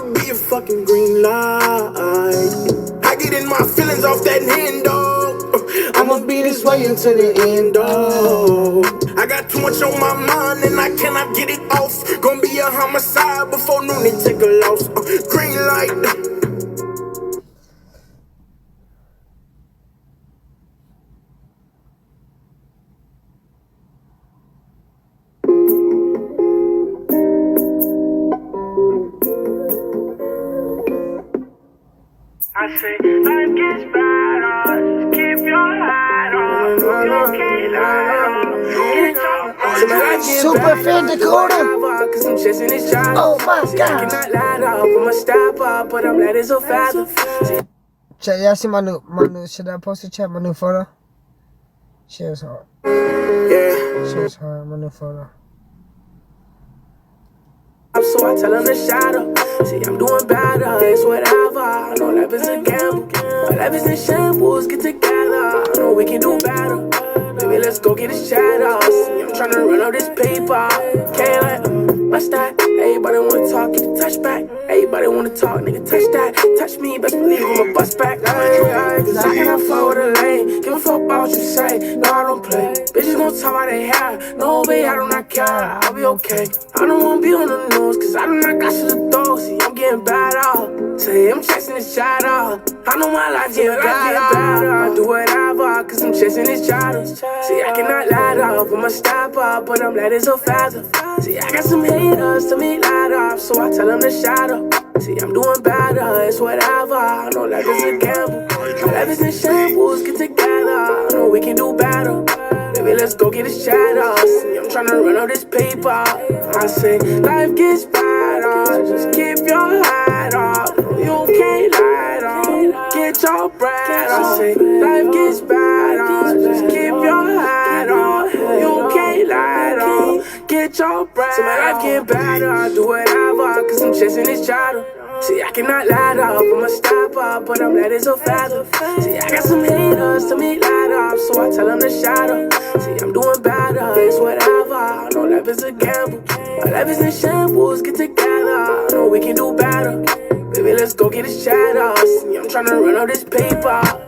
could be a fucking green light. I get in my feelings off that hand, dog. I'ma be this way until the end, dog. I got too much on my mind and I cannot get it off. Gonna be a homicide before noon, they take a loss. Green light. I say life gets better, just keep your head on. You can't lie. Super fan Dakota. Cause I'm chasing this job. Oh my See, I god. cannot light up, I'ma stop up, but I'm letting so fast. Chat, y'all see my new shit I posted, chat, my new photo? Shit was hard. Yeah. Shit was hard, my new photo. So I tell them to shut up. See, I'm doing better, it's whatever. I know life is a gamble. My life is in shambles, get together. I know we can do better. Baby, let's go get this shadow. See, I'm trying to run out this paper. Can't like, what's that? Everybody wanna talk, get the touch back. Everybody wanna talk, nigga, touch that. Touch me, best believe I'ma bust back. Cause I cannot fall with a lane. Give a fuck about what you say. No, I don't play. Bitches gon' talk about they hair. No, baby, I do not care. I'll be okay. I don't wanna be on the news, cause I do not got shit to do. See, I'm getting better. Say I'm chasing this shadow. I know my life getting better. I do whatever, cause I'm chasing this shadow. See, I cannot light up, I'ma stop up, but I'm letting so fast. See, I got some haters to me light up, so I tell them to shadow. See, I'm doing better, it's whatever. I know life is a gamble. My life is in shambles, get together. I know we can do better. Baby, let's go get this shadow. See, I'm trying to run out this paper. I say, life gets better, just keep your head up. You can't lie on, get your bread. I say, life gets better, just keep your head up. You can't lie on, get your bread. So my life get better, I do whatever, cause I'm chasing this shadow. See, I cannot light up, I'ma stop up, but I'm letting so fast. See, I got some haters to me light up, so I tell them to shadow. See, I'm doing better, it's whatever. I know life is a gamble. My life is in shambles, get together. I know we can do better. Baby, let's go get this shadow. See, I'm trying to run out this paper.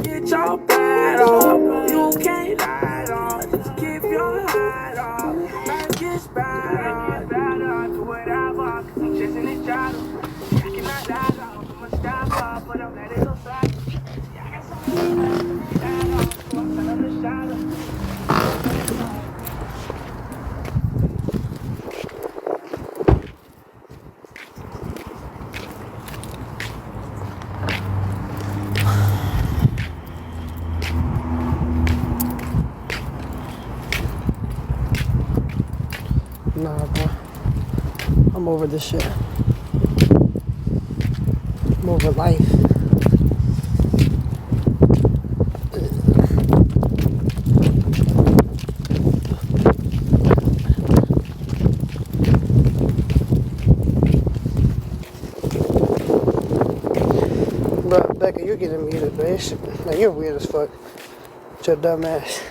Get your bread up, you can't Nah, bro. I'm over this shit. I'm over life. Bro, Becca, you're getting muted, bitch. Man, you're weird as fuck. With your dumb ass.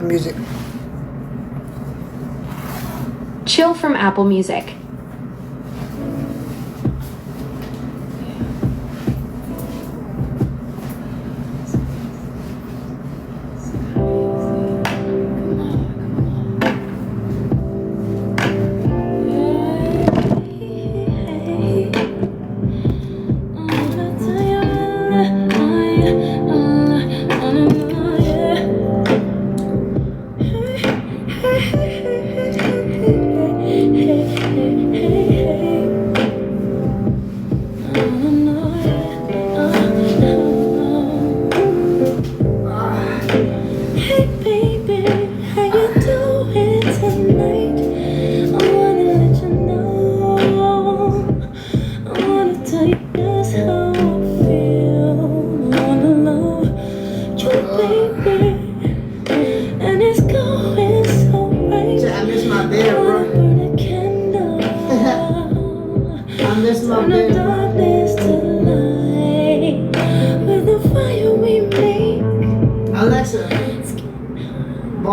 Music. Chill from Apple Music.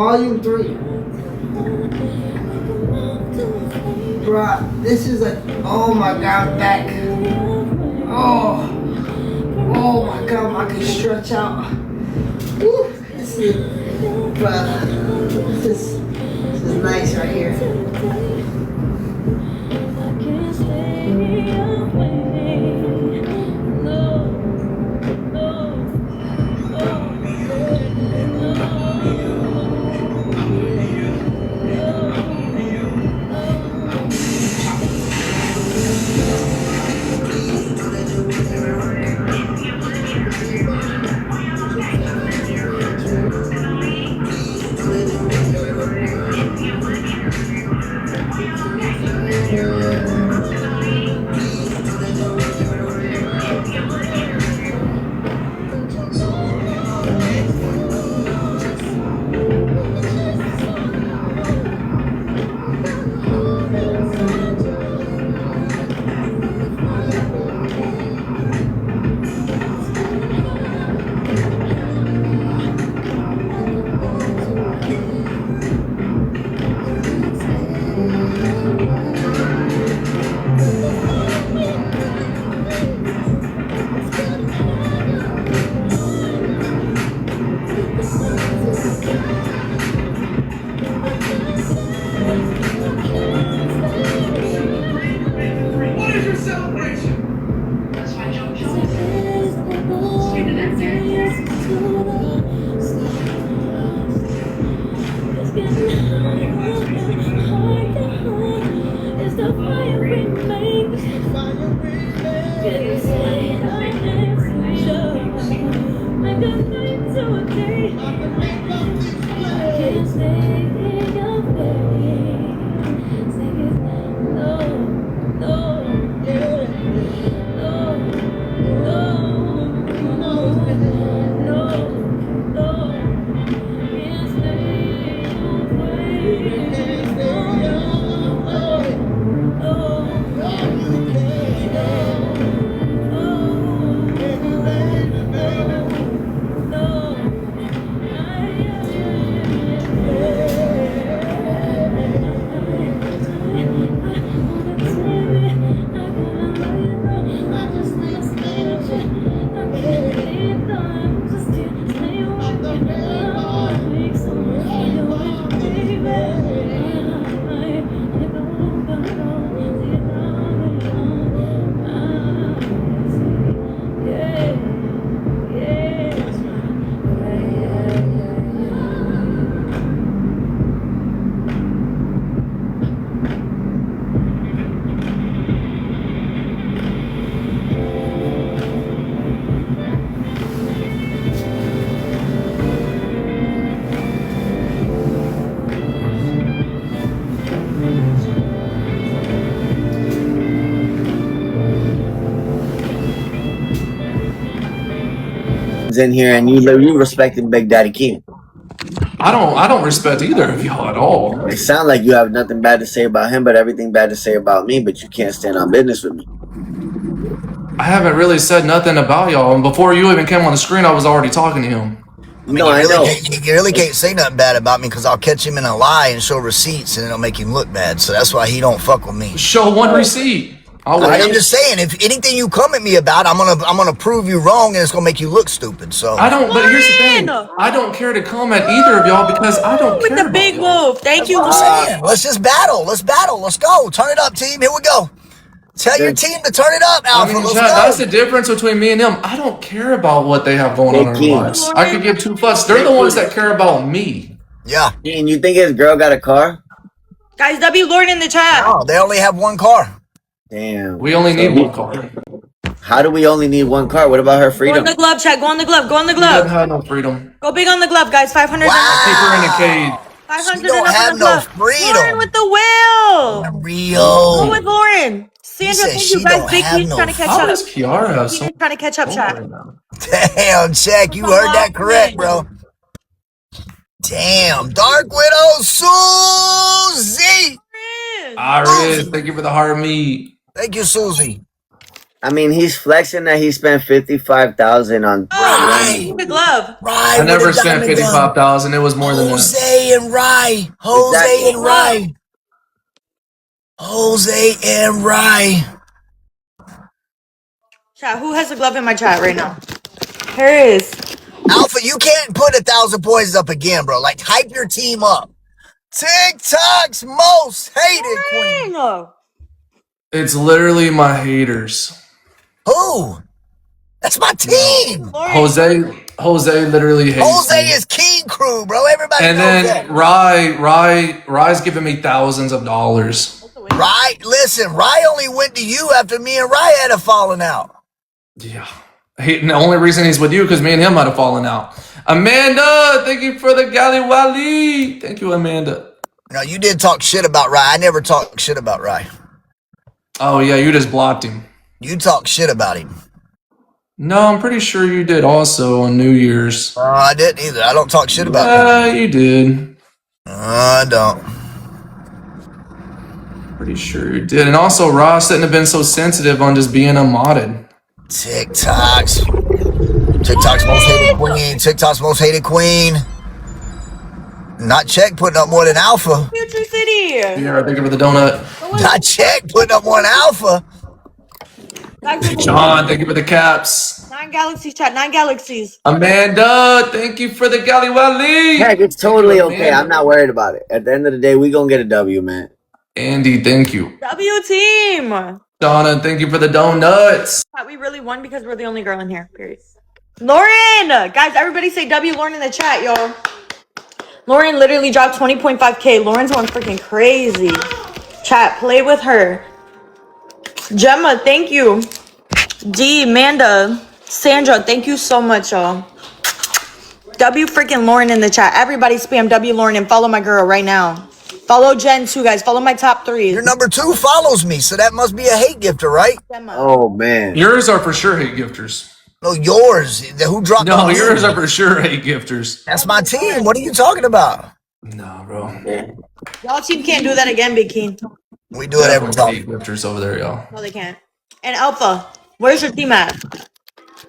Volume 3. Bruh, this is a, oh my god, back. Oh my god, I can stretch out. Woo, this is, bruh, this is nice right here. In here and you respecting Big Daddy King. I don't respect either of y'all at all. It sounds like you have nothing bad to say about him, but everything bad to say about me, but you can't stand on business with me. I haven't really said nothing about y'all, and before you even came on the screen, I was already talking to him. I mean, you really can't say nothing bad about me because I'll catch him in a lie and show receipts and it'll make him look bad. So that's why he don't fuck with me. Show one receipt. I'm just saying, if anything you come at me about, I'm gonna prove you wrong and it's gonna make you look stupid. So I don't. But here's the thing: I don't care to comment either of y'all because I don't care. With the big wolf, thank you. I'm saying, let's just battle. Let's battle. Let's go. Turn it up, team. Here we go. Tell your team to turn it up, Alpha. Let's go. That's the difference between me and them. I don't care about what they have going on in their lives. I could give two fucks. They're the ones that care about me. Yeah. And you think his girl got a car? Guys, W Lord in the chat. No, they only have one car. Damn. We only need one car. How do we only need one car? What about her freedom? Go on the glove, chat. Go on the glove. Go on the She glove. doesn't have no freedom. Go big on the glove, guys. 500. Wow. Keep her in a cage. 500 She don't and up have on the no glove. freedom. Lauren with the whale. Real. Go with Lauren. Sandra, thank you guys. Big He's trying to catch How up. does Kiara have so He's trying to catch up, chat. Damn, check. You heard that correct, bro. Damn. Dark Widow Susie. Iris, thank you for the heart meat. Thank you, Susie. I mean, he's flexing that he spent 55,000 on. Oh, the glove. Rye I never with a spent diamond gun. 55,000. It was more than that. Jose and Rye. Jose and Rye. Jose and Rye. Chat, who has a glove in my chat right now? Here is. Alpha, you can't put 1,000 points up again, bro. Like, hype your team up. TikTok's most hated queen. It's literally my haters. Who? That's my team. Jose literally hates Jose me. is King Crew, bro. Everybody And knows then that. Rye's giving me thousands of dollars. Rye, listen, Rye only went to you after me and Rye had a falling out. Yeah. The only reason he's with you because me and him might have fallen out. Amanda, thank you for the Gally Wally. Thank you, Amanda. No, you did talk shit about Rye. I never talked shit about Rye. Oh, yeah, you just blocked him. You talk shit about him. No, I'm pretty sure you did also on New Year's. I didn't either. I don't talk shit about him. You did. I don't. Pretty sure you did. And also, Ross shouldn't have been so sensitive on just being unmodded. TikTok's most hated queen. TikTok's most hated queen. Not Check putting up more than Alpha. Future City. Yeah, thank you for the donut. Not Check putting up more than Alpha. John, thank you for the caps. 9 galaxies, chat. 9 galaxies. Amanda, thank you for the Gally Wally. Heck, it's totally okay. I'm not worried about it. At the end of the day, we gonna get a W, man. Andy, thank you. W team. Donna, thank you for the donuts. We really won because we're the only girl in here. Period. Lauren, guys, everybody say W. Lauren in the chat, y'all. Lauren literally dropped 20.5K. Lauren's going freaking crazy. Chat, play with her. Gemma, thank you. D, Amanda, Sandra, thank you so much, y'all. W freaking Lauren in the chat. Everybody spam W Lauren and follow my girl right now. Follow Jen too, guys. Follow my top 3. Your number 2 follows me, so that must be a hate gifter, right? Gemma. Oh, man. Yours are for sure hate gifters. No, yours. Who dropped No, on yours you? are for sure hate gifters. That's my team. What are you talking about? No, bro. Y'all team can't do that again, Big King. We do it every Hate time. gifters over there, y'all. No, they can't. And Alpha, where's your team at?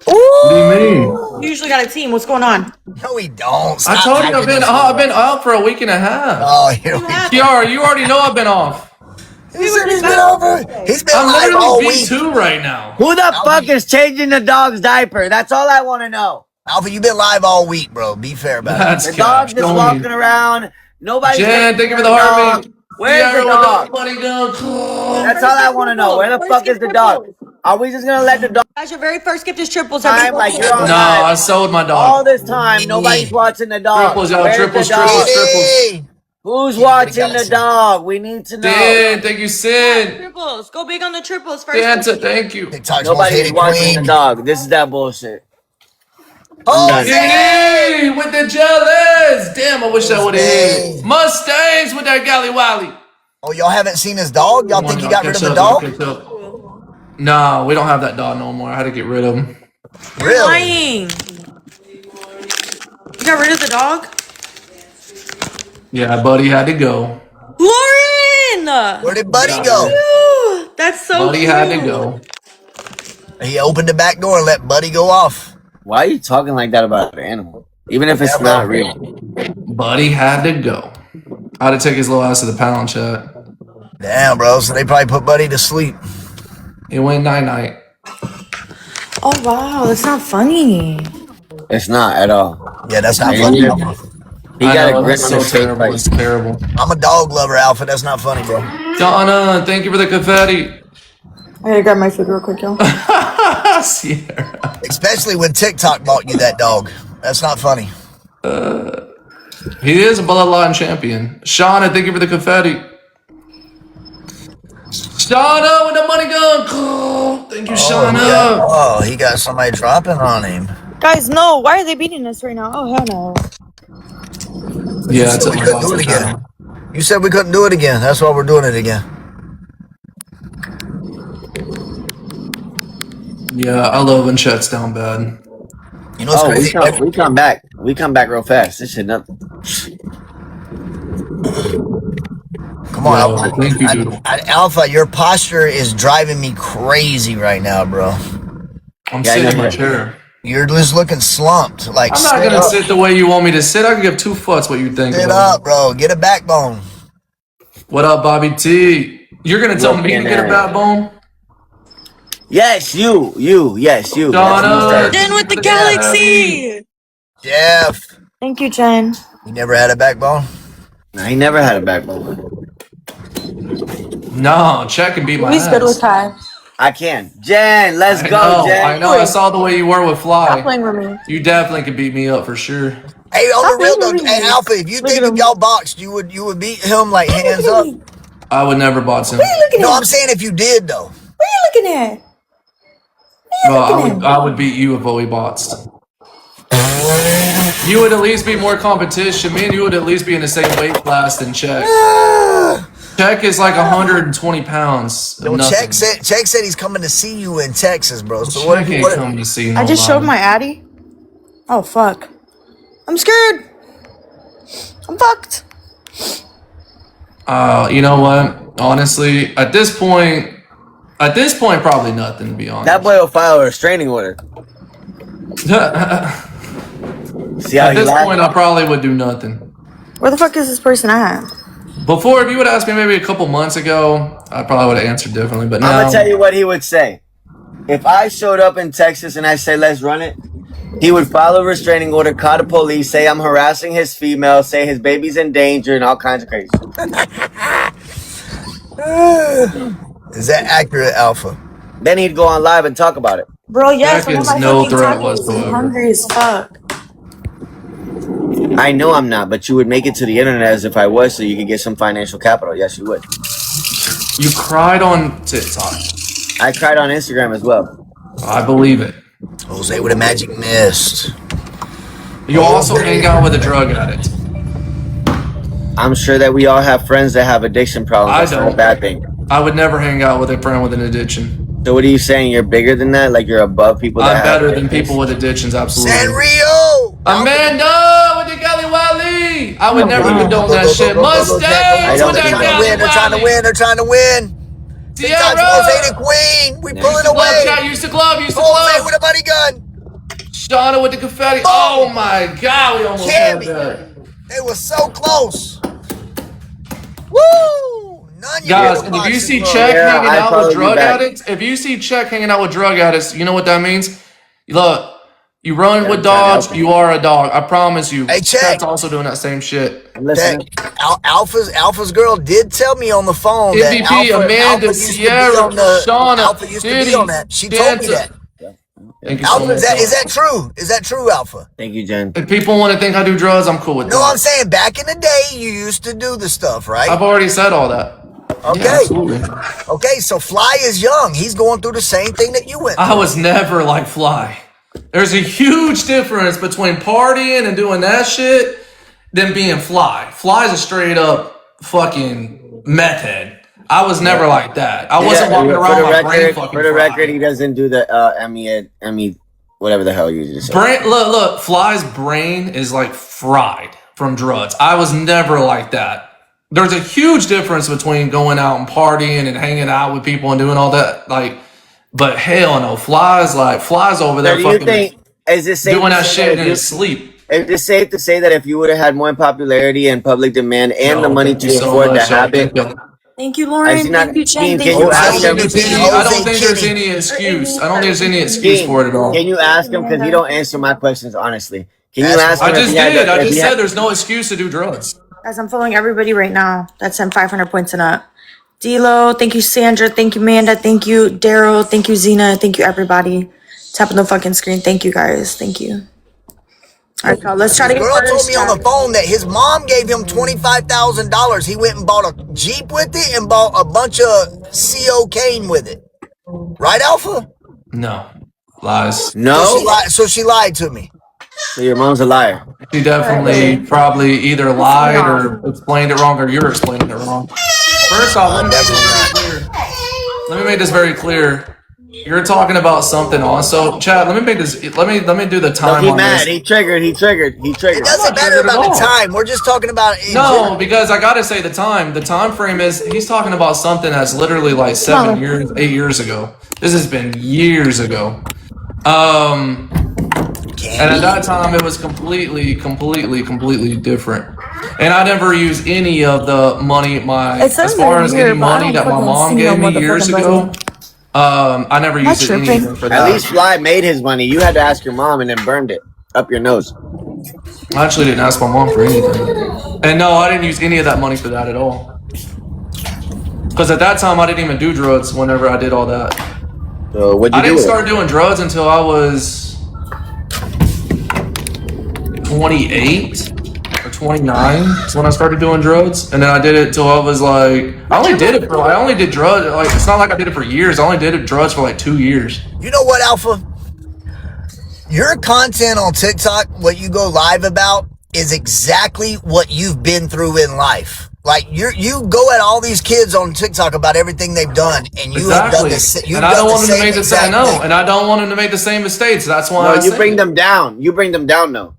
What do you mean? You usually got a team. What's going on? No, we don't. I Stop told you hyping I've this been out for a week and a half. Oh, here we go. Kiara, you already know I've been off. He said he's been over. He's been I'm live all literally week. V2 right now. Who the fuck is changing the dog's diaper? That's all I want to know. Alpha, you've been live all week, bro. Be fair about it. That's The dog's just walking around. Nobody's Jen, thank you for the dog. heartbeat. Where's Kiara the dog? with the money gun. That's all I want to know. Where the fuck is the dog? Are we just gonna let the dog? Guys, your very first gift is triples. Time like you're on No, live. I sold my All dog. this time, nobody's watching the dog. Triples, y'all. Where's Triples, the dog? triples. Hey, Who's watching the dog? We need to know. Sid, thank you, Sid. Triples. Go big on the triples first. Santa, thank you. TikTok's most Nobody's hated watching the queen. dog. This is that bullshit. Jose! Yay, with the jealous. Damn, I wish I would have hit. Mustangs with that Gally Wally. Oh, y'all haven't seen his dog? Y'all think he got rid of the Catch dog? up. No, we don't have that dog no more. I had to get rid of him. Really? Lying. You got rid of the dog? Yeah, buddy had to go. Lauren! Where did Buddy go? Ooh, that's so Buddy cute. had to go. He opened the back door and let Buddy go off. Why are you talking like that about an animal? Even if it's not real. Buddy had to go. I had to take his little ass to the pound chat. Damn, bro. So they probably put Buddy to sleep. It went night-night. Oh, wow. That's not funny. It's not at all. Yeah, that's not He funny. got a grin That's on so his face. terrible. It's terrible. I'm a dog lover, Alpha. That's not funny, bro. Donna, thank you for the confetti. I gotta grab my food real quick, y'all. Sierra. Especially when TikTok bought you that dog. That's not funny. He is a bloodline champion. Shauna, thank you for the confetti. Shauna with the money gun. Thank you, Shauna. He got somebody dropping on him. Guys, no. Why are they beating us right now? Oh, hell no. Yeah, You it's said we couldn't do it again. You said we couldn't do it again. That's why we're doing it again. Yeah, I love when chat's down bad. You know what's crazy? We come back. We come back real fast. This shit nothing. Come on, Yo, Alpha. thank you, Doodle. Alpha, your posture is driving me crazy right now, bro. I'm sitting in my chair. You're just looking slumped. Like, I'm not gonna sit the way you want me to sit. I can give two fucks what you think Sit about up, me. bro. Get a backbone. What up, Bobby T? You're gonna tell me to get a backbone? Yes, you. Yes, you. Donna, Jen with the galaxy. Jeff. Thank you, Jen. You never had a backbone? No, he never had a backbone. No, check and beat my He's good with ass. Ty. I can. Jen, let's go, I Jen. know. I saw the way you were with Stop Fly. playing with me. You definitely could beat me up for sure. Hey, on Stop the real playing though, with hey me. Alpha, if you Look think at if him. y'all boxed, you would beat him like hands up. I would never box him. What are you looking No, at? I'm saying if you did though. What are you looking at? Well, I would beat you if we boxed. You would at least be more competition. Me and you would at least be in the same weight class than Check. Check is like 120 pounds. No, Check said he's coming to see you in Texas, bro. So Check ain't coming to see I just showed my Addy. Oh fuck. I'm scared. I'm fucked. You know what? Honestly, at this point, probably nothing, to be honest. That boy will file a restraining order. See how at this point, I probably would do nothing. Where the fuck is this person at? Before, if you would ask me maybe a couple months ago, I probably would have answered differently. But now, I'm gonna tell you what he would say. If I showed up in Texas and I say, let's run it, he would file a restraining order, call the police, say I'm harassing his female, say his baby's in danger, and all kinds of crazy shit. Is that accurate, Alpha? Then he'd go on live and talk about it. Bro, yes, Check I'm is on my no fucking threat tacos. whatsoever. I'm hungry as fuck. I know I'm not, but you would make it to the internet as if I was, so you could get some financial capital. Yes, you would. You cried on TikTok. I cried on Instagram as well. I believe it. Jose with a magic mist. You also hang out with a drug addict. I'm sure that we all have friends that have addiction problems. That's not a bad thing. I would never hang out with a friend with an addiction. So what are you saying? You're bigger than that? Like you're above people that I'm better than people with addictions, absolutely. Sanrio! Amanda with the Gully Wally! I would never condone that shit. Mustangs with that Gully They're trying to win. They're trying to win. TikTok's most hated queen. We pulling away. Use the glove. Jose with a money gun. Shauna with the confetti. Oh my God, we almost had that. It was so close. Woo! Guys, and if you see Check hanging out with drug addicts, you know what that means? Look, you run with dogs, you are a dog. I promise you. Hey, Check. Check's also doing that same shit. Alpha's girl did tell me on the phone that MVP, Amanda, Sierra, Shauna, Alpha used to be on that. She told me that. Thank you Alpha, so much. is that true? Is that true, Alpha? Thank you, Jen. If people want to think I do drugs, I'm cool with that. No, I'm saying back in the day, you used to do the stuff, right? I've already said all that. Okay. Yeah, absolutely. Okay, so Fly is young. He's going through the same thing that you went through. I was never like Fly. There's a huge difference between partying and doing that shit than being Fly. Fly's a straight up fucking meth head. I was never like that. I wasn't walking around my brain fucking For the record, he doesn't do the Emmy, whatever the hell you just said. Look, Fly's brain is like fried from drugs. I was never like that. There's a huge difference between going out and partying and hanging out with people and doing all that. Like, but hell no, Fly's over there fucking doing that shit in his sleep. Is it safe to say that if you would have had more popularity and public demand and the money to afford that habit? Thank you, Lauren. Thank you, Chen. Can you ask him? I don't think there's any excuse. I don't think there's any excuse for it at all. Can you ask him? Because he don't answer my questions honestly. Can you ask him? I just did. I just said there's no excuse to do drugs. Guys, I'm following everybody right now. That's 500 points and up. D-Lo, thank you, Sandra. Thank you, Amanda. Thank you, Daryl. Thank you, Zena. Thank you, everybody. Tap on the fucking screen. Thank you, guys. Thank you. All right, y'all. Let's try to get girl told me on the phone that his mom gave him $25,000. He went and bought a Jeep with it and bought a bunch of cocaine with it. Right, Alpha? No. Lies. No? So she lied to me. So your mom's a liar. She definitely probably either lied or explained it wrong, or you're explaining it wrong. First off, let me make this very clear. You're talking about something also, Chad. Let me make this. Let me do the Look, time he on mad. this. He triggered. It I'm doesn't not matter triggered at about the all. time. We're just talking about in No, general. because I gotta say the time. The time frame is he's talking about something that's literally like 7 years, 8 years ago. This has been years ago. And at that time it was completely different. And I never used any of the money as far as any money that my mom gave me years ago. I never used anything for At least that. Fly made his money. You had to ask your mom and then burned it up your nose. I actually didn't ask my mom for anything. And no, I didn't use any of that money for that at all. Because at that time I didn't even do drugs whenever I did all that. So what'd you I do didn't with start it? doing drugs until I was 28 or 29. That's when I started doing drugs. And then I did it till I was like, I only did drugs. Like, it's not like I did it for years. I only did drugs for like 2 years. You know what, Alpha? Your content on TikTok, what you go live about, is exactly what you've been through in life. Like you go at all these kids on TikTok about everything they've done, and you have done Exactly. this. You've And I done don't the want them to same make the same. exact No, thing. and I don't want them to make the same mistakes. That's why No, I you say bring it. them down. You bring them down, though.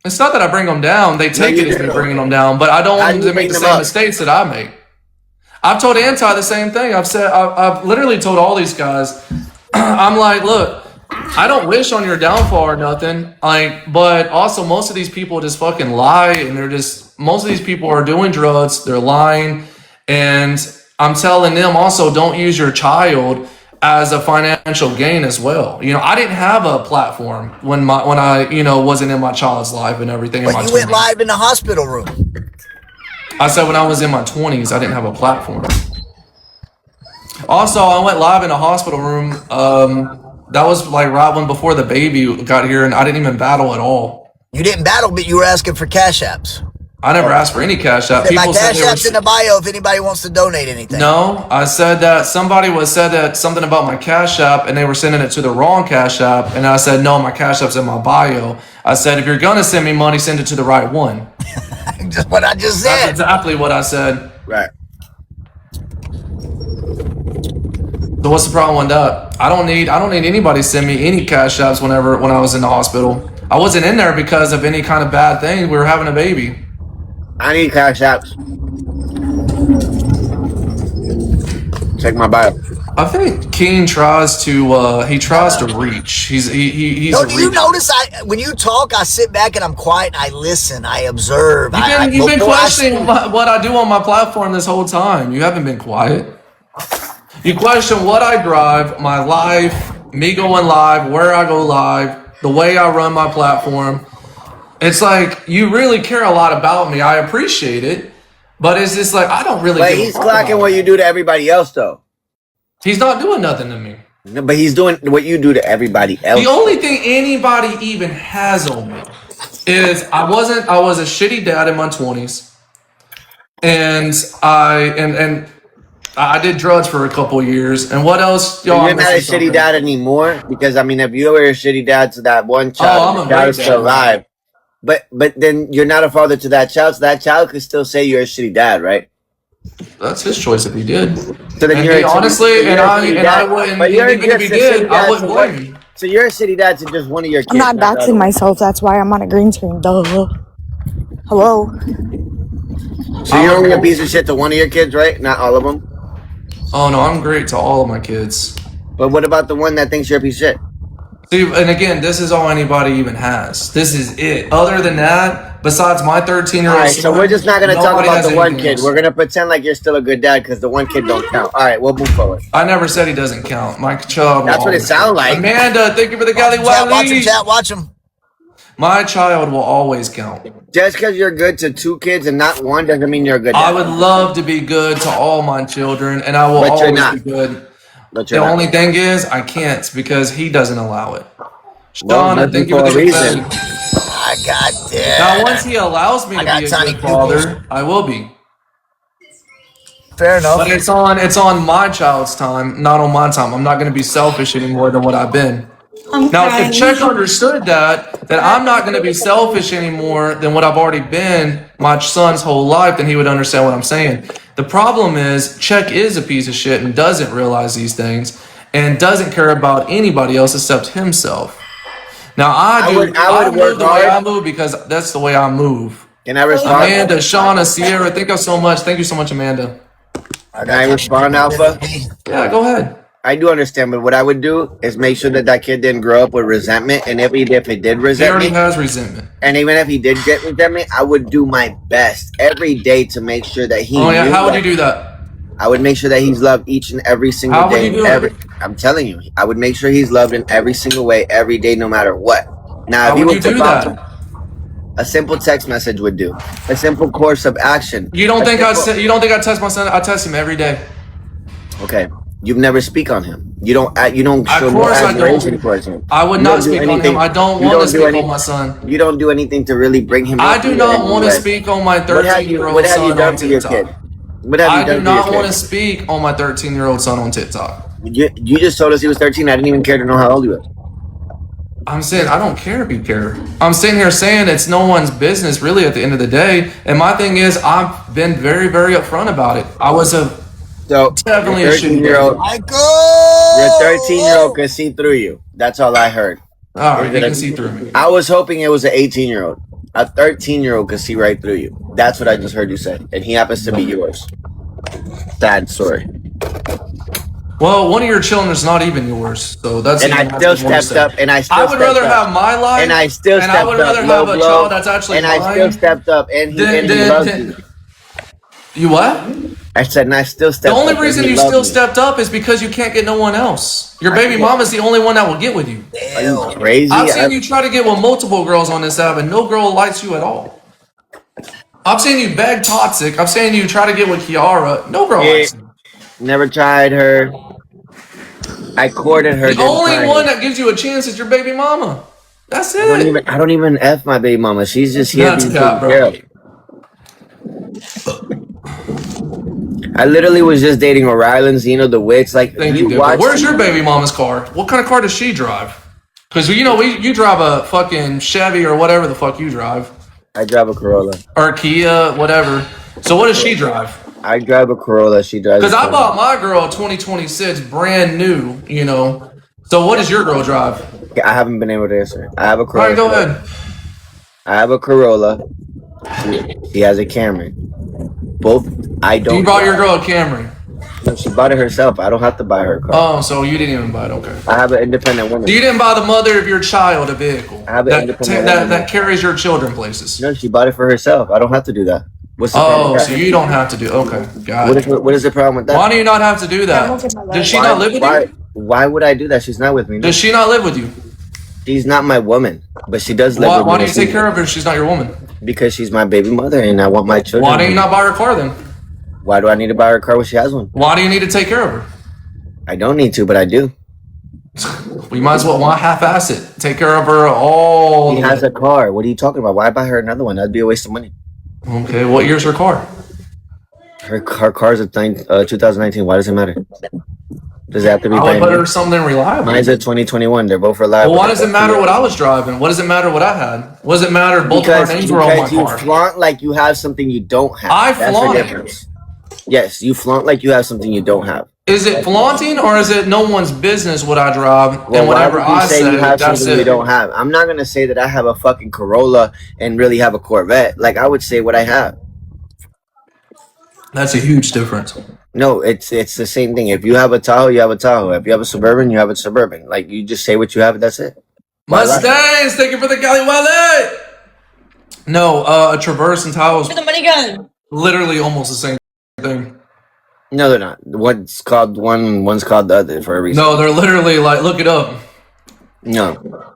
It's not that I bring them down. They take you it as me do. bringing them down, but I don't How want do them you to make bring the them same up? mistakes that I make. I've told Anti the same thing. I've literally told all these guys. I'm like, look, I don't wish on your downfall or nothing. Like, but also most of these people just fucking lie, and most of these people are doing drugs. They're lying, and I'm telling them also don't use your child as a financial gain as well. I didn't have a platform when I wasn't in my child's life and everything in But my you went 20s. live in the hospital room. I said when I was in my 20s, I didn't have a platform. Also, I went live in a hospital room. That was like right when before the baby got here, and I didn't even battle at all. You didn't battle, but you were asking for cash apps. I never asked for any cash app. My People said cash they were. app's in the bio if anybody wants to donate anything. No, I said that somebody said that something about my cash app, and they were sending it to the wrong cash app, and I said no, my cash app's in my bio. I said if you're gonna send me money, send it to the right one. Just what I just said. That's exactly what I said. Right. So what's the problem with that? I don't need anybody to send me any cash apps when I was in the hospital. I wasn't in there because of any kind of bad thing. We were having a baby. I need cash apps. Check my bio. I think King tries to reach. He's No, a do you reach. notice when you talk, I sit back and I'm quiet and I listen, I observe. You've been questioning what I do on my platform this whole time. You haven't been quiet. You question what I drive, my life, me going live, where I go live, the way I run my platform. It's like you really care a lot about me. I appreciate it, but it's just like I don't really. But he's clocking what you do to everybody else, though. He's not doing nothing to me. No, but he's doing what you do to everybody else. The only thing anybody even has on me is I was a shitty dad in my 20s, and I did drugs for a couple of years. And what else, y'all? You're not a shitty dad anymore because I mean, if you were a shitty dad to that one child, I'm a child great is still dad. alive. But then you're not a father to that child, so that child could still say you're a shitty dad, right? That's his choice if he did. So then And you're he honestly, and I wouldn't. But you're Even if he just a did, shitty I dad wouldn't to blame one- him. So you're a shitty dad to just one of your kids. I'm not the other doxing one. myself. That's why I'm on a green screen. Duh. Hello. So you're only a piece of shit to one of your kids, right? Not all of them. Oh no, I'm great to all of my kids. But what about the one that thinks you're a piece of shit? See, and again, this is all anybody even has. This is it. Other than that, besides my 13-year-old All right, so we're just not going to talk nobody about has the one anything kid. else. We're going to pretend like you're still a good dad because the one kid don't count. All right, we'll move forward. I never said he doesn't count. My child. That's what it sounds like. Amanda, thank you for the galley. Watch him. My child will always count. Just because you're good to two kids and not one doesn't mean you're a good dad. I would love to be good to all my children, and I will But you're always not. be good. But The you're not. only thing is, I can't because he doesn't allow it. Well, Shauna, thank you for for a the reason. I got that. Now, once he allows me to got be a tiny good father, pupils. I will be. Fair enough. But it's on my child's time, not on my time. I'm not going to be selfish anymore than what I've been. Now, if Chet understood that I'm not going to be selfish anymore than what I've already been my son's whole life, then he would understand what I'm saying. The problem is, Czech is a piece of shit and doesn't realize these things. and doesn't care about anybody else except himself. Now I would move work the way I hard. move because that's the way I move. Can I respond? Amanda, Shauna, Sierra, thank you so much. Thank you so much, Amanda. Can I respond, Alpha? Yeah, go ahead. I do understand, but what I would do is make sure that kid didn't grow up with resentment. And if he did He already resentment, has resentment. and even if he did get resentment, I would do my best every day to make sure that he. Oh yeah, knew how would that you do that? I would make sure that he's loved each and every single How would day. you do it? I'm telling you, I would make sure he's loved in every single way, every day, no matter what. Now, How if he would was you do about that? to, a simple text message would do. A simple course of action. You don't think I test my son? I test him every day. Okay, you've never speak on him. You don't show Of more course I admiration don't. towards him. I would You not don't do speak on anything- him. I don't you want to don't do speak any- on my son. You don't do anything to really bring him I up do here not in want the to US. speak on my What have 13-year-old you son done on to your kid? TikTok. What have I you do done not to your want to kid? speak on my 13-year-old son on TikTok. You just told us he was 13. I didn't even care to know how old he was. I'm saying I don't care if you care. I'm sitting here saying it's no one's business really at the end of the day. And my thing is I've been very, very upfront about it. I was definitely a shitty year-old. Michael! Your 13-year-old could see through you. That's all I heard. All right, you can see through me. I was hoping it was an 18-year-old. A 13-year-old could see right through you. That's what I just heard you say. And he happens to be yours. Sad story. Well, one of your children is not even yours, so that's. And I still stepped up. And I still I would rather have my life. And I still stepped up. I would rather have a child that's actually and mine. I still stepped up. And he loved you. You what? I said, and I still stepped The up. only reason you still stepped up is because you can't get no one else. Your baby mama's the only one that will get with you. Are you crazy? I've seen you try to get with multiple girls on this app, and no girl likes you at all. I've seen you beg toxic. I've seen you try to get with Kiara. No girl likes you. Never tried her. I courted her. The only one that gives you a chance is your baby mama. That's it. I don't even F my baby mama. She's just here That's being God, taken care of. I literally was just dating O'Reilly, Zeno, the Witch. Like, Thank you, dude. Where's your baby mama's car? What kind of car does she drive? Because you drive a fucking Chevy or whatever the fuck you drive. I drive a Corolla. Or Kia, whatever. So what does she drive? I drive a Corolla. She drives. Because I bought my girl a 2026 brand new, So what does your girl drive? I haven't been able to answer. I have a Corolla. All right, go ahead. I have a Corolla. She has a Camry. Both. I don't. You bought your girl a Camry. No, she bought it herself. I don't have to buy her a car. Oh, so you didn't even buy it. Okay. I have an independent woman. So you didn't buy the mother of your child a vehicle I have an independent woman. that carries your children places. No, she bought it for herself. I don't have to do that. What's the problem with So that? you don't have to do. Okay, got it. What is the problem with that? Why do you not have to do that? Does she not live with you? Why would I do that? She's not with me. No. Does she not live with you? She's not my woman, but she does live with me. Why do you take care of her if she's not your woman? Because she's my baby mother, and I want my children. Why do you not buy her a car then? Why do I need to buy her a car when she has one? Why do you need to take care of her? I don't need to, but I do. We might as well half-ass it. Take care of her all. She has a car. What are you talking about? Why buy her another one? That'd be a waste of money. Okay, what year's her car? Her car's a 2019. Why does it matter? Does it have to be I would brand put new? her something reliable. Mine's a 2021. They're both reliable. Well, why does it matter what I was driving? What does it matter what I had? What does it matter? Both of our names were on my you car. flaunt like you have something you don't have. I That's flaunt. the difference. Yes, you flaunt like you have something you don't have. Is it flaunting or is it no one's business what I drive and whatever why would you I say say? you have That's something you it. don't have? I'm not gonna say that I have a fucking Corolla and really have a Corvette. Like I would say what I have. That's a huge difference. No, it's the same thing. If you have a Tahoe, you have a Tahoe. If you have a Suburban, you have a Suburban. Like you just say what you have, and that's it. Mustangs, thank you for the Cali Wallet. No, a Traverse and Tahoe is the money gun. literally almost the same thing. No, they're not. One's called one, one's called the other for a reason. No, they're literally like, look it up. No.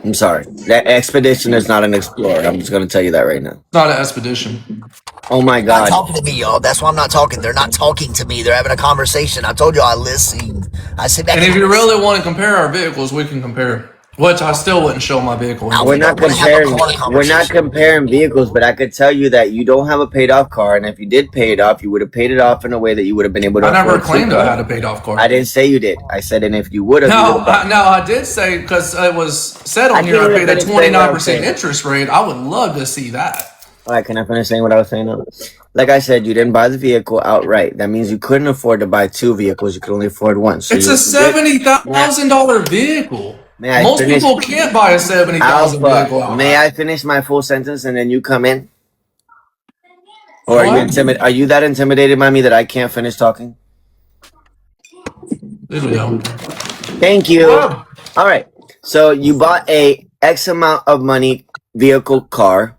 I'm sorry. That Expedition is not an Explorer. I'm just gonna tell you that right now. It's not an Expedition. Oh my Not God. talking to me, y'all. That's why I'm not talking. They're not talking to me. They're having a conversation. I told you I listen. I sit back. And if you really want to compare our vehicles, we can compare. Which I still wouldn't show my vehicle. We're not comparing. We're not comparing vehicles, but I could tell you that you don't have a paid off car, and if you did pay it off, you would have paid it off in a way that you would have been able to. I never afford claimed to. I had a paid off car. I didn't say you did. I said, and if you would have, No, I did say because it was said on here I paid a 29% interest rate. I would love to see that. All right, can I finish saying what I was saying? Now? Like I said, you didn't buy the vehicle outright. That means you couldn't afford to buy 2 vehicles. You could only afford one. So It's a $70,000 vehicle. May I Most finish? people can't buy a $70,000 vehicle Alpha, may I outright. finish my full sentence and then you come in? Or are you What? Are you that intimidated by me that I can't finish talking? Leo. Thank you. What? All right. So you bought a X amount of money vehicle car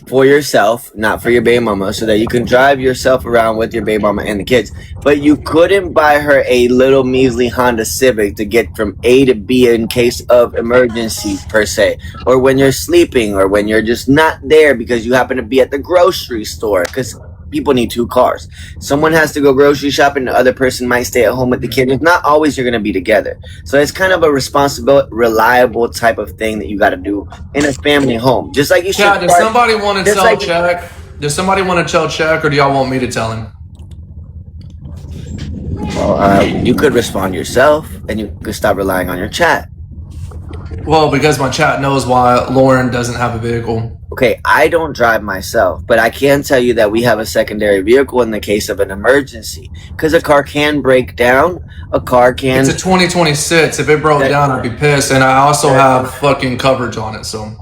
for yourself, not for your baby mama, so that you can drive yourself around with your baby mama and the kids. But you couldn't buy her a little measly Honda Civic to get from A to B in case of emergency, per se, or when you're sleeping, or when you're just not there because you happen to be at the grocery store, because people need 2 cars. Someone has to go grocery shopping, the other person might stay at home with the kids. It's not always you're going to be together. So it's kind of a responsible, reliable type of thing that you got to do in a family home. Just like you should. Chad, does somebody want to just tell like- Check? Does somebody want to tell Check, or do y'all want me to tell him? Well, you could respond yourself, and you could stop relying on your chat. Well, because my chat knows why Lauren doesn't have a vehicle. Okay, I don't drive myself, but I can tell you that we have a secondary vehicle in the case of an emergency. Because a car can break down, a car can... It's a 2026. If it broke down, I'd be pissed. And I also have fucking coverage on it, so...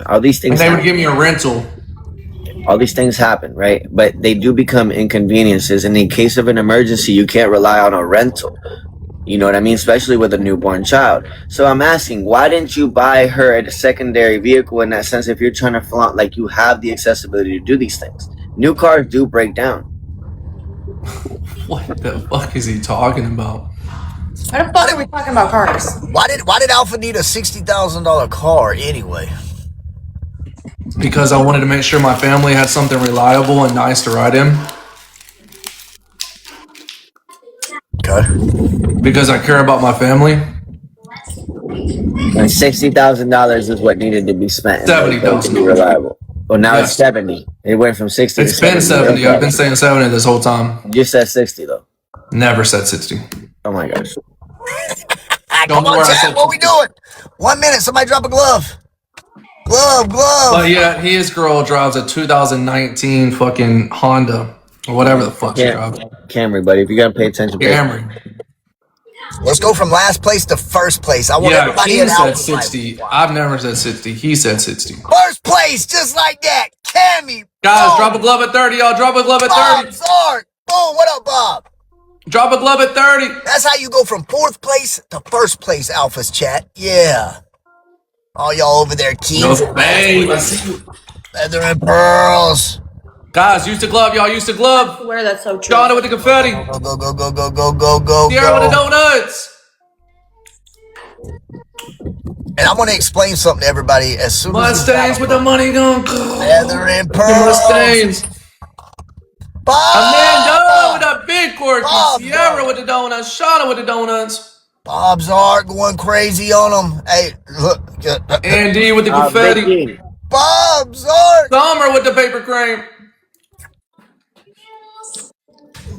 All these things... And they would give me a rental. All these things happen, right? But they do become inconveniences. And in case of an emergency, you can't rely on a rental. You know what I mean? Especially with a newborn child. So I'm asking, why didn't you buy her a secondary vehicle in that sense if you're trying to flaunt like you have the accessibility to do these things? New cars do break down. What the fuck is he talking about? Why the fuck are we talking about cars? Why did Alpha need a $60,000 car anyway? Because I wanted to make sure my family had something reliable and nice to ride in. Okay. Because I care about my family. And $60,000 is what needed to be spent. $70,000 to be reliable. Well, now Yes. it's 70. It went from 60 It's to been 70. I've been saying 70 this whole time. You said 60 though. Never said 60. Oh my gosh. Come on, chat. What we doing? 1 minute. Somebody drop a glove. Glove. But yeah, his girl drives a 2019 fucking Honda or whatever the fuck she drives. Camry, buddy. If you gotta pay attention. Camry. Let's go from last place to first place. I want Yeah, everybody he in said Alpha 60. I've never said 60. He said 60. First place, just like that. Cammy. Guys, boom. drop a glove at 30, y'all. Drop a glove at 30. Bob Zark. Boom. What up, Bob? Drop a glove at 30. That's how you go from 4th place to 1st place, Alpha's chat. Yeah. All y'all over there, Keys. No, babe, I see you. Feather and pearls. Guys, use the glove, y'all. Use the glove. I swear that's so true. Shauna with the confetti. Go. Kiara with the donuts. And I'm going to explain something to everybody as soon as Mustangs with the money gun. Feather and pearls. Mustangs. Bob. Amanda with the big quirky. Bob. Sierra with the donuts. Shauna with the donuts. Bob's art going crazy on them. Hey, look. Andy with the confetti. Bob's art. Summer with the paper cream.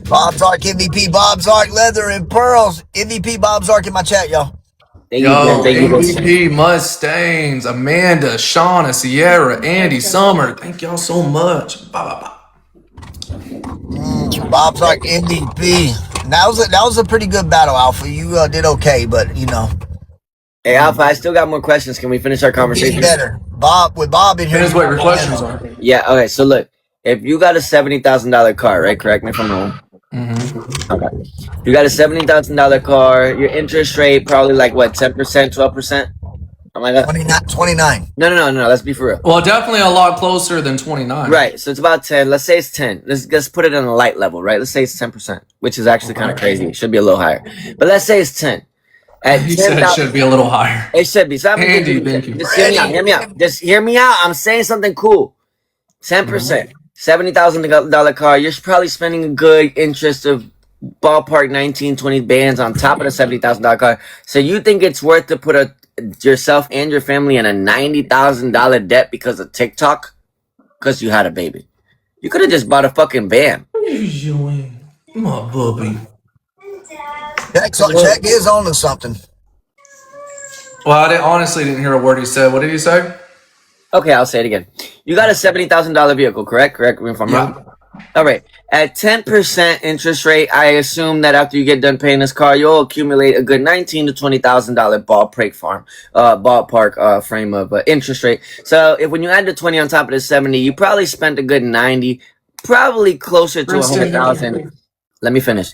Bob's Ark MVP, Bob's Ark Leather and Pearls. MVP Bob's Ark in my chat, y'all. Yo, MVP Mustangs, Amanda, Shauna, Sierra, Andy, Summer. Thank y'all so much. Bob's Ark MVP. That was a pretty good battle, Alpha. You did okay, but you know. Hey, Alpha, I still got more questions. Can we finish our conversation? Better. With Bob in here. Here's what your questions are. Yeah, okay, so look. If you got a $70,000 car, right? Correct me if I'm wrong. Mm-hmm. Okay. You got a $70,000 car. Your interest rate probably like what, 10%, 12%? Something like that. 29. No. Let's be for real. Well, definitely a lot closer than 29. Right. So it's about 10. Let's say it's 10. Let's put it on a light level, right? Let's say it's 10%, which is actually kind of crazy. It should be a little higher. But let's say it's 10. He said it should be a little higher. It should be. So Andy, thank you. Just hear me out. Just hear me out. I'm saying something cool. 10%. $70,000 car. You're probably spending a good interest of ballpark 19, 20 bands on top of the $70,000 car. So you think it's worth to put yourself and your family in a $90,000 debt because of TikTok? Because you had a baby. You could have just bought a fucking van. What are you doing? My puppy. Check is on to something. Well, I honestly didn't hear a word he said. What did he say? Okay, I'll say it again. You got a $70,000 vehicle, correct? Correct me if I'm wrong. All right. At 10% interest rate, I assume that after you get done paying this car, you'll accumulate a good $19,000 to $20,000 ballpark frame of interest rate. So if when you add the 20 on top of the 70, you probably spent a good 90, probably closer to Kristen, 100,000. Let me finish.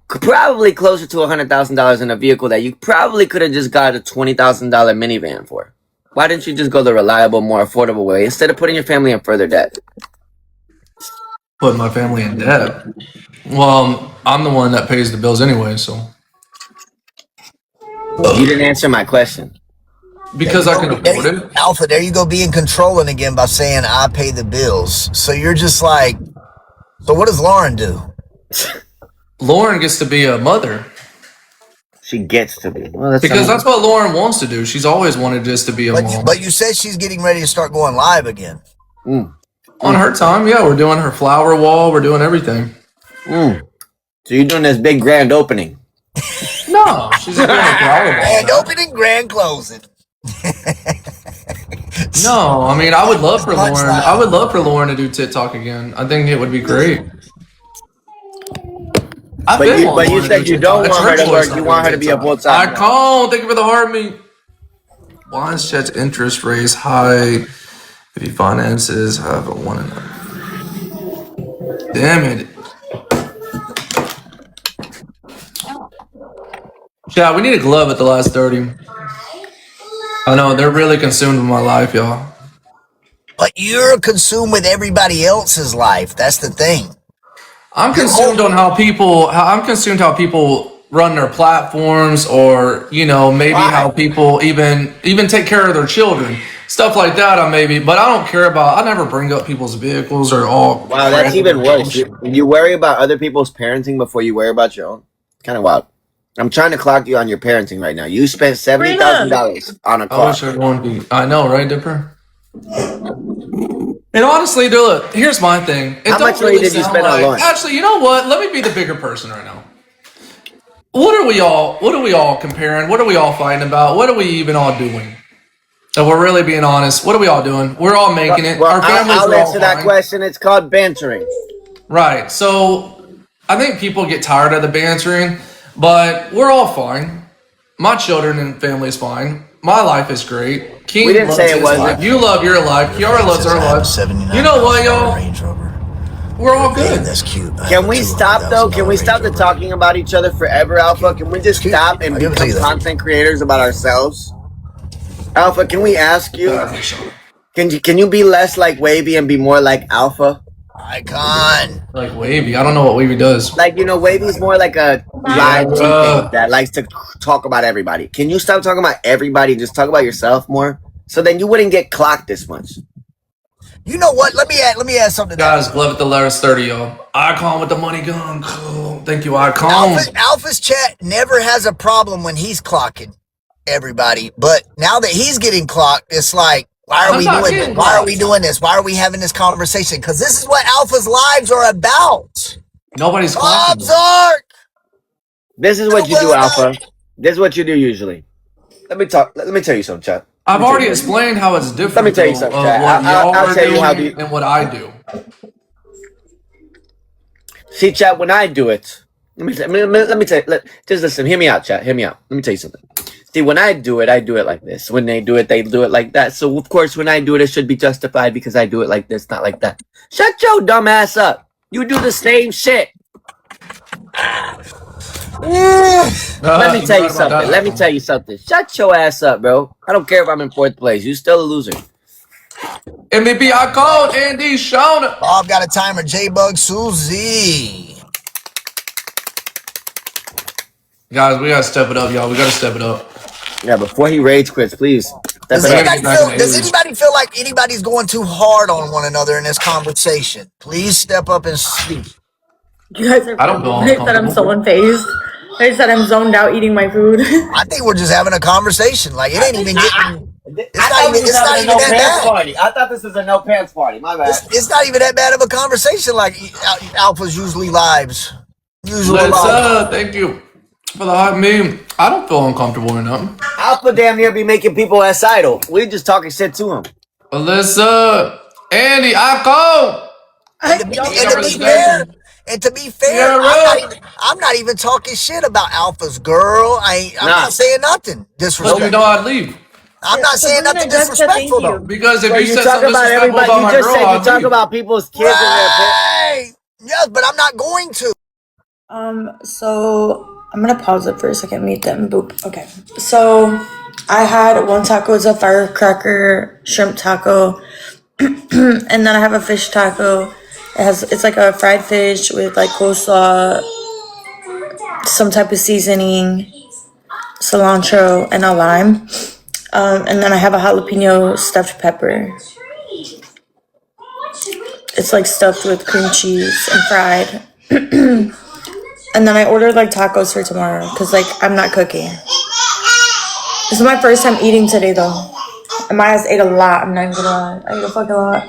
Probably closer to $100,000 in a vehicle that you probably could have just got a $20,000 minivan for. Why didn't you just go the reliable, more affordable way instead of putting your family in further debt? put my family in debt. Well, I'm the one that pays the bills anyway, so You didn't answer my question. because I can afford it. Alpha, there you go being controlling again by saying I pay the bills. So you're just like, so what does Lauren do? Lauren gets to be a mother. She gets to be. Well, because that's what Lauren wants to do. She's always wanted just to be a mom. But you said she's getting ready to start going live again. On her time, yeah. We're doing her flower wall. We're doing everything. So you're doing this big grand opening? No, she's doing a flower wall. Grand opening, grand closing. No, I mean, I would love for Lauren. I would love for Lauren to do TikTok again. I think it would be great. But you said you don't want her to work. You want her to be a full-time. Icon, thank you for the heart meat. Wines checks interest rates high. If he finances have a 1.5. Damn it. Yeah, we need a glove at the last 30. I know, they're really consumed with my life, y'all. But you're consumed with everybody else's life. That's the thing. I'm consumed on how people run their platforms, or maybe how people even take care of their children, stuff like that. But I don't care about. I never bring up people's vehicles or all. Wow, that's even worse. You worry about other people's parenting before you worry about your own. Kind of wild. I'm trying to clock you on your parenting right now. You spent $70,000 on a car. I wish everyone be. I know, right, Dipper? And honestly, dude, look, here's my thing. How much money did you spend on lunch? Actually, you know what? Let me be the bigger person right now. What are we all comparing? What are we all fighting about? What are we even all doing? If we're really being honest, what are we all doing? We're all making it. Well, our families I'll are all answer that question. It's called bantering. Right. So I think people get tired of the bantering, but we're all fine. My children and family's fine. My life is great. King we didn't loves say it his wasn't. life. You love your life. Kiara loves her life. You know what, y'all? We're all good. That's cute. Can we stop though? Can we stop the talking about each other forever, Alpha? Can we just stop and become content creators about ourselves? Alpha, can we ask you? Can you be less like Wavy and be more like Alpha? Icon. Like Wavy. I don't know what Wavy does. Like, Wavy's more like a live TV that likes to talk about everybody. Can you stop talking about everybody and just talk about yourself more? So then you wouldn't get clocked this much. You know what? Let me add something. Guys, glove at the last 30, y'all. Icon with the money gun. Cool. Thank you, Icon. Alpha's chat never has a problem when he's clocking everybody. But now that he's getting clocked, it's like, why are we doing this? Why are we doing this? Why are we having this conversation? Because this is what Alpha's lives are about. Nobody's clocking. Zark! This is what you do, Alpha. This is what you do usually. Let me tell you something, chat. I've already explained how it's different. Let me tell you something, chat. I'll tell you how and what I do. See, chat, when I do it, let me tell you, just listen, hear me out, chat, hear me out. Let me tell you something. See, when I do it like this. When they do it like that. So, of course, when I do it, it should be justified because I do it like this, not like that. Shut your dumb ass up. You do the same shit. Let me tell you something. Let me tell you something. Shut your ass up, bro. I don't care if I'm in 4th place. You're still a loser. MVP, I called Andy Shona. Bob got a timer. J-Bug Susie. Guys, we gotta step it up, y'all. We gotta step it up. Yeah, before he rage quits, please. Does anybody feel like anybody's going too hard on one another in this conversation? Please step up and speak. You guys are. I don't feel that I'm so unfazed. I said I'm zoned out eating my food. I think we're just having a conversation. Like it ain't even getting. It's not even that bad. Party. I thought this was a no pants party. My bad. It's not even that bad of a conversation. Like Alpha's usually lives. Thank you for the hot meme. I don't feel uncomfortable or nothing. Alpha damn near be making people ass idle. We just talking shit to him. Alyssa, Andy, I call. And to be, You and got to be fair, reservation. and to be You fair, got rope. I'm not even talking shit about Alpha's girl. I'm Nah, not saying nothing But you know disrespectful. I'd leave. I'm not saying nothing Sabrina, Jessica, thank disrespectful though. you. Because if bro, you you said talk something about disrespectful everybody. about You my just girl, said you I'd talk leave. about people's kids and their parents. Right. Yes, but I'm not going to. So I'm gonna pause it for a second, mute them. Boop. Okay. So I had one taco, it's a firecracker shrimp taco, and then I have a fish taco. It's like a fried fish with like coleslaw, some type of seasoning, cilantro, and a lime. And then I have a jalapeno stuffed pepper. It's like stuffed with cream cheese and fried. And then I ordered like tacos for tomorrow because like I'm not cooking. This is my first time eating today though. And my ass ate a lot. I'm not even gonna lie. I ate a fucking lot.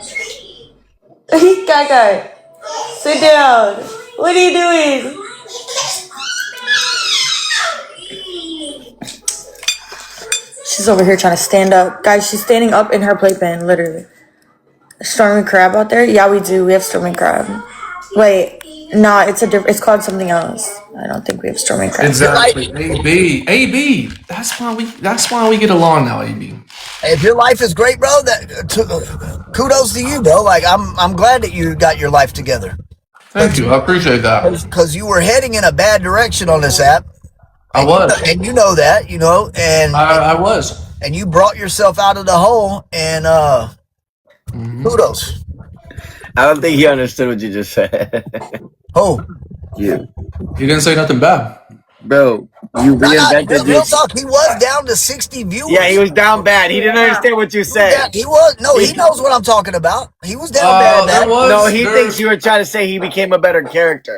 Gaga, sit down. What are you doing? She's over here trying to stand up. Guys, she's standing up in her playpen, literally. Stormy crab out there? Yeah, we do. We have stormy crab. Wait, no, it's called something else. I don't think we have stormy crab. Exactly. AB. That's why we get along now, AB. If your life is great, bro, kudos to you, bro. Like I'm glad that you got your life together. Thank you. I appreciate that. Because you were heading in a bad direction on this app. I was. And you know that, I was. and you brought yourself out of the hole, and kudos. I don't think he understood what you just said. Oh, You, You didn't say nothing bad. bro, you reinvented real this. talk. He was down to 60 viewers. Yeah, he was down bad. He didn't understand what you said. He was. No, he knows what I'm talking about. He was down bad. He thinks you were trying to say he became a better character.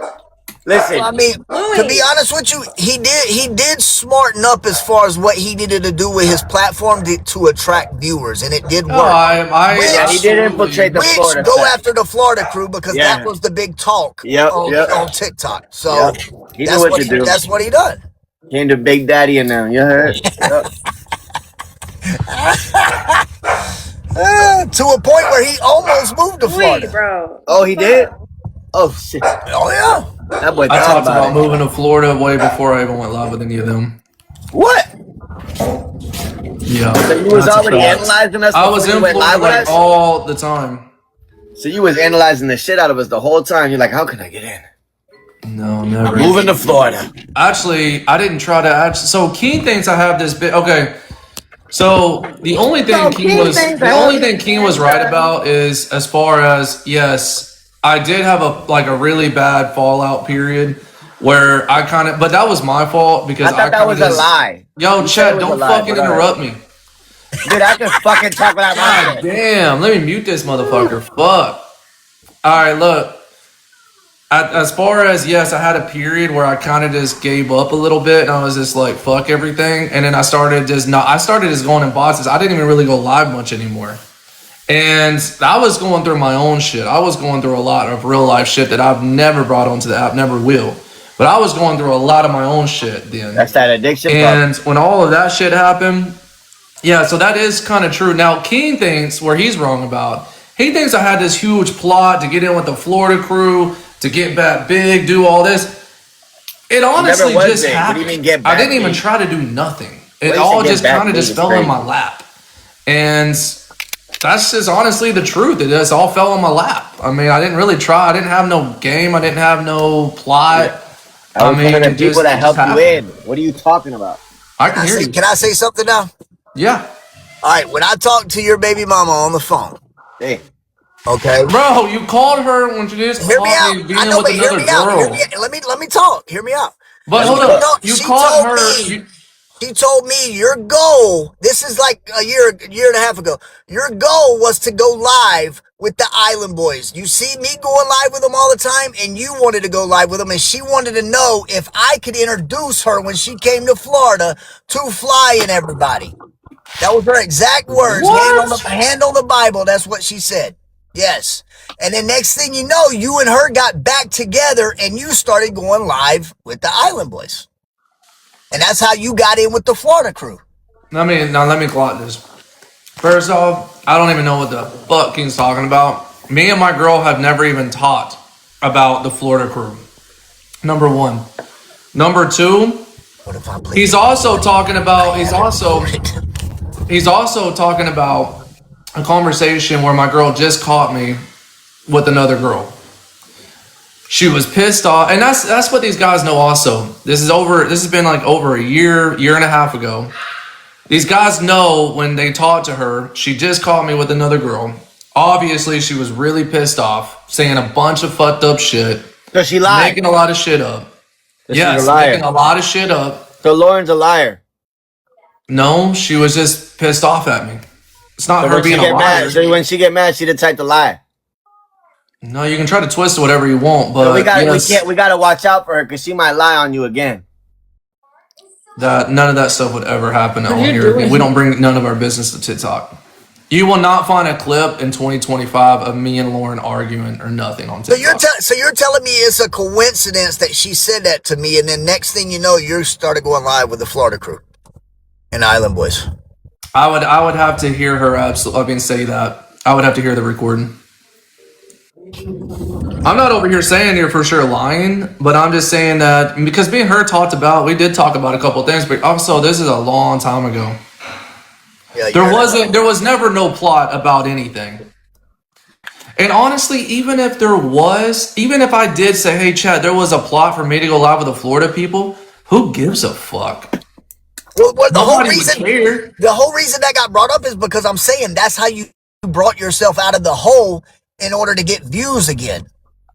Listen, I mean, to be honest with you, he did smarten up as far as what he needed to do with his platform to attract viewers, and it did work. Yeah, he did infiltrate the Florida go sect. after the Florida crew because that was the big talk on TikTok. So he knew what to do. That's what he done. Came to Big Daddy and them. You heard? Yep. To a point where he almost moved to Florida. Bro. Oh, he did? Oh, shit. Oh, yeah. That boy I talked about it. moving to Florida way before I even went live with any of them. What? Yeah. So you was already analyzing us. I was in you went Florida live with like us? all the time. So you was analyzing the shit out of us the whole time. You're like, how can I get in? No, never. Moving to Florida. Actually, I didn't try to. So Keen thinks I have this bit. Okay. So the only thing Keen was right about is as far as yes, I did have a really bad fallout period where I kind of, but that was my fault because I thought that was a lie. Yo, Chet, don't fucking interrupt me. Dude, I can fucking talk about my God damn, let me mute this motherfucker. Fuck. All right, look. As far as yes, I had a period where I kind of just gave up a little bit, and I was just like, "Fuck everything," and then I started just going in boxes. I didn't even really go live much anymore, and I was going through my own shit. I was going through a lot of real life shit that I've never brought onto the app, never will. But I was going through a lot of my own shit then. That's that addiction. And when all of that shit happened, yeah, so that is kind of true. Now, King thinks where he's wrong about. He thinks I had this huge plot to get in with the Florida crew, to get back big, do all this. It honestly just happened. What do you mean get back I didn't even big? try to do nothing. It all just kind of just fell in my lap. And that's just honestly the truth. It just all fell in my lap. I mean, I didn't really try. I didn't have no game. I didn't have no plot. I mean, one of the people that helped you in. What are you talking about? I can hear you. Can I say something now? Yeah. All right. When I talked to your baby mama on the phone. Hey. Okay. Bro, you called her when she just hear me out. being with another girl. Let me talk. Hear me out. But hold up. You called her. She told me your goal, this is like a year and a half ago, your goal was to go live with the Island Boys. You see me going live with them all the time, and you wanted to go live with them, and she wanted to know if I could introduce her when she came to Florida to Fly and everybody. That was her exact words. Hand on the Bible, that's what she said. Yes. And then next thing you know, you and her got back together, and you started going live with the Island Boys. And that's how you got in with the Florida crew. Let me clock this. First off, I don't even know what the fuck King's talking about. Me and my girl have never even talked about the Florida crew. Number one. Number two, What if I play? he's also talking about a conversation where my girl just caught me with another girl. She was pissed off, and that's what these guys know also. This has been like over a year and a half ago. These guys know when they talk to her, she just caught me with another girl. Obviously, she was really pissed off, saying a bunch of fucked up shit. So she lied. Making a lot of shit up. So yes, she's a liar. making a lot of shit up. So Lauren's a liar. No, she was just pissed off at me. It's not So her when she being a get liar. mad, so when she get mad, she the type to lie. No, you can try to twist it whatever you want, but So we gotta watch out for her because she might lie on you again. that none of that stuff would ever happen on here. We don't bring none of our business to TikTok. You will not find a clip in 2025 of me and Lauren arguing or nothing on TikTok. So you're telling me it's a coincidence that she said that to me, and then next thing you know, you started going live with the Florida crew and Island Boys. I would have to hear her absolutely say that. I would have to hear the recording. I'm not over here saying you're for sure lying, but I'm just saying that because me and her we did talk about a couple of things, but also this is a long time ago. Yeah, there was never no plot about anything. And honestly, even if I did say, hey Chad, there was a plot for me to go live with the Florida people, who gives a fuck? Well, the whole Nobody would care. the whole reason that got brought up is because I'm saying that's how you brought yourself out of the hole in order to get views again.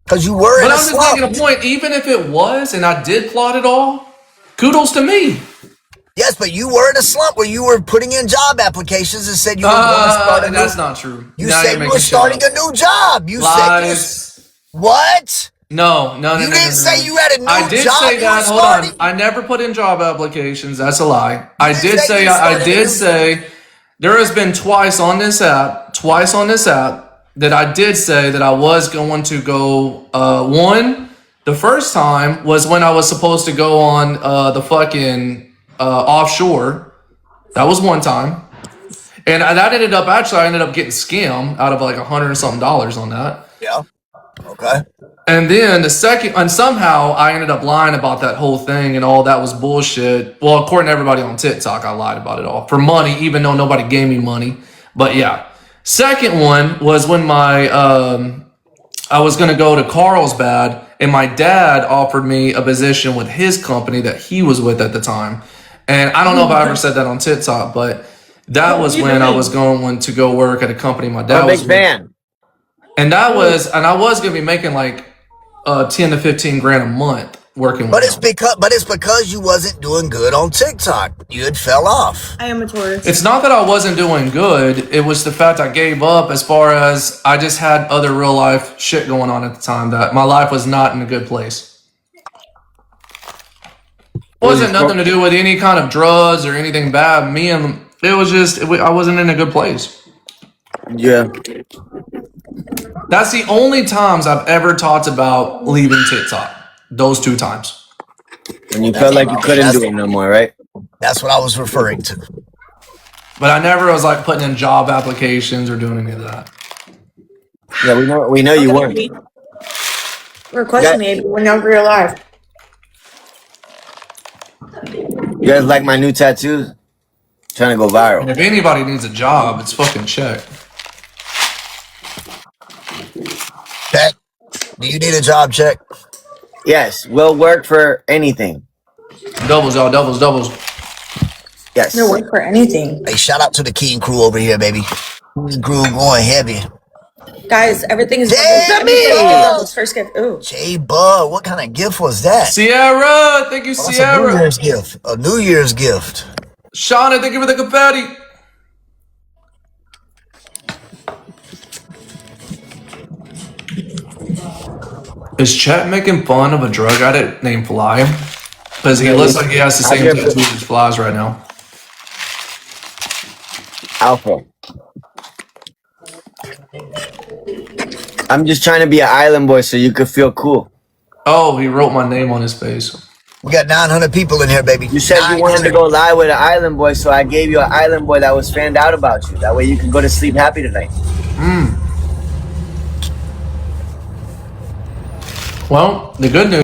Because you were in a slump. But I'm just making a point, even if it was and I did plot it all, kudos to me. Yes, but you were in a slump where you were putting in job applications and said you were going to start a new... That's not true. You said you were starting a new job. You Lies. said... What? No. You didn't say you had a new job. I did say that. Hold on. I never put in job applications. That's a lie. I did say there has been twice on this app that I did say that I was going to go. One, the first time was when I was supposed to go on the fucking offshore. That was one time, and that ended up I ended up getting scammed out of like $100 and something on that. Yeah. Okay. And then the second, and somehow I ended up lying about that whole thing, and all that was bullshit. Well, according to everybody on TikTok, I lied about it all for money, even though nobody gave me money. But yeah, second one was when I was gonna go to Carlsbad, and my dad offered me a position with his company that he was with at the time. And I don't know if I ever said that on TikTok, but that was when I was going to go work at a company my dad was with. And I was gonna be making like 10 to 15 grand a month working with it's because you wasn't doing good on TikTok. You had fell off. I am a tourist. It's not that I wasn't doing good. It was the fact I gave up as far as I just had other real life shit going on at the time that my life was not in a good place. It wasn't nothing to do with any kind of drugs or anything bad. I wasn't in a good place. Yeah. That's the only times I've ever talked about leaving TikTok. Those 2 times. And you felt like you couldn't do it no more, right? That's what I was referring to. But I never was like putting in job applications or doing any of that. Yeah, we know you weren't. Request me when you're real life. You guys like my new tattoos? Trying to go viral. And if anybody needs a job, it's fucking Check. Check. Do you need a job, Check? Yes, we'll work for anything. Doubles, y'all. Doubles. Yes. No work for anything. Hey, shout out to the King crew over here, baby. Crew going heavy. Guys, everything is first gift. Ooh. J Bud, what kind of gift was that? Sierra, thank you, Sierra. A New Year's gift. A New Year's gift. Shauna, thank you for the confetti. Is Chet making fun of a drug addict named Fly? Because he looks like he has the same tattoos as Flies right now. Alpha. I'm just trying to be an island boy so you could feel cool. Oh, he wrote my name on his face. We got 900 people in here, baby. You said you wanted to go live with an island boy, so I gave you an island boy that was fanned out about you. That way you can go to sleep happy tonight. Well, the good news.